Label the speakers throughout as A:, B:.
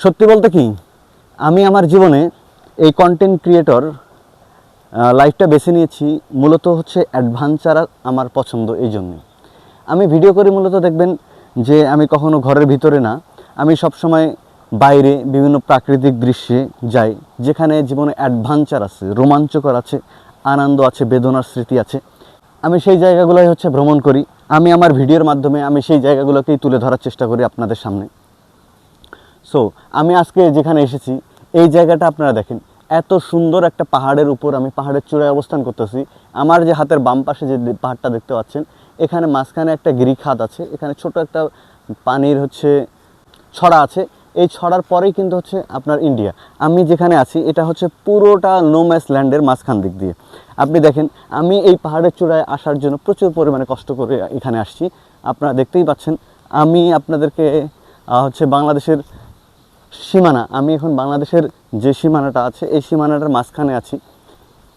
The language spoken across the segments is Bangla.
A: সত্যি বলতে কি, আমি আমার জীবনে এই কন্টেন্ট ক্রিয়েটর লাইফটা বেছে নিয়েছি মূলত হচ্ছে অ্যাডভেঞ্চার আমার পছন্দ। এই জন্যে আমি ভিডিও করি মূলত দেখবেন যে আমি কখনো ঘরের ভিতরে না, আমি সবসময় বাইরে বিভিন্ন প্রাকৃতিক দৃশ্যে যাই, যেখানে জীবনে অ্যাডভেঞ্চার আছে, রোমাঞ্চকর আছে, আনন্দ আছে, বেদনার স্মৃতি আছে। আমি সেই জায়গাগুলোই হচ্ছে ভ্রমণ করি। আমি আমার ভিডিওর মাধ্যমে আমি সেই জায়গাগুলোকেই তুলে ধরার চেষ্টা করি আপনাদের সামনে। সো আমি আজকে যেখানে এসেছি এই জায়গাটা আপনারা দেখেন, এত সুন্দর একটা পাহাড়ের উপর আমি পাহাড়ের চূড়ায় অবস্থান করতেছি। আমার যে হাতের বাম পাশে যে পাহাড়টা দেখতে পাচ্ছেন, এখানে মাঝখানে একটা গিরিখাত আছে, এখানে ছোট একটা পানির হচ্ছে ছড়া আছে। এই ছড়ার পরেই কিন্তু হচ্ছে আপনার ইন্ডিয়া। আমি যেখানে আছি এটা হচ্ছে পুরোটা নোম্যাস ল্যান্ডের মাঝখান দিক দিয়ে। আপনি দেখেন আমি এই পাহাড়ের চূড়ায় আসার জন্য প্রচুর পরিমাণে কষ্ট করে এখানে আসছি। আপনারা দেখতেই পাচ্ছেন। আমি আপনাদেরকে হচ্ছে বাংলাদেশের সীমানা, আমি এখন বাংলাদেশের যে সীমানাটা আছে এই সীমানাটার মাঝখানে আছি।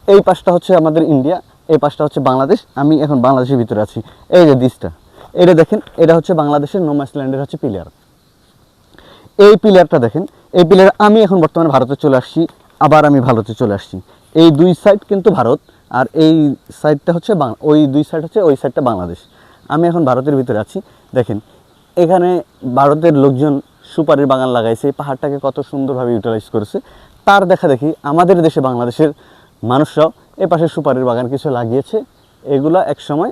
A: এই পাশটা হচ্ছে আমাদের ইন্ডিয়া, এই পাশটা হচ্ছে বাংলাদেশ। আমি এখন বাংলাদেশের ভিতরে আছি। এই যে দিসটা, এটা দেখেন, এটা হচ্ছে বাংলাদেশের নোম্যাস ল্যান্ডের হচ্ছে পিলার। এই পিলারটা দেখেন, এই পিলার আমি এখন বর্তমানে ভারতে চলে আসছি, আবার আমি ভারতে চলে আসছি। এই দুই সাইড কিন্তু ভারত, আর এই সাইডটা হচ্ছে ওই দুই সাইড হচ্ছে ওই সাইডটা বাংলাদেশ। আমি এখন ভারতের ভিতরে আছি। দেখেন এখানে ভারতের লোকজন সুপারির বাগান লাগাইছে, এই পাহাড়টাকে কত সুন্দরভাবে ইউটিলাইজ করেছে। তার দেখা দেখি আমাদের দেশে বাংলাদেশের মানুষরাও এ পাশে সুপারির বাগান কিছু লাগিয়েছে। এগুলা এক সময়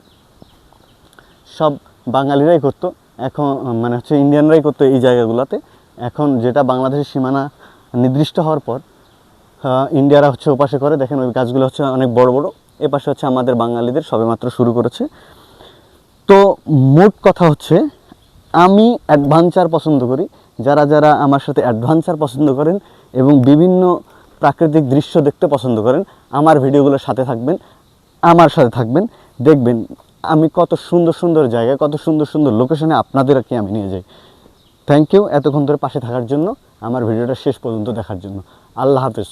A: সব বাঙালিরাই করতো, এখন মানে হচ্ছে ইন্ডিয়ানরাই করতো এই জায়গাগুলোতে। এখন যেটা বাংলাদেশের সীমানা নির্দিষ্ট হওয়ার পর ইন্ডিয়ারা হচ্ছে ওপাশে করে। দেখেন ওই গাছগুলো হচ্ছে অনেক বড় বড়, এ পাশে হচ্ছে আমাদের বাঙালিদের সবেমাত্র শুরু করেছে। তো মোট কথা হচ্ছে আমি অ্যাডভেঞ্চার পছন্দ করি। যারা যারা আমার সাথে অ্যাডভেঞ্চার পছন্দ করেন এবং বিভিন্ন প্রাকৃতিক দৃশ্য দেখতে পছন্দ করেন, আমার ভিডিওগুলোর সাথে থাকবেন, আমার সাথে থাকবেন। দেখবেন আমি কত সুন্দর সুন্দর জায়গায়, কত সুন্দর সুন্দর লোকেশনে আপনাদেরকে আমি নিয়ে যাই। থ্যাংক ইউ এতক্ষণ ধরে পাশে থাকার জন্য, আমার ভিডিওটা শেষ পর্যন্ত দেখার জন্য। আল্লাহ হাফেজ।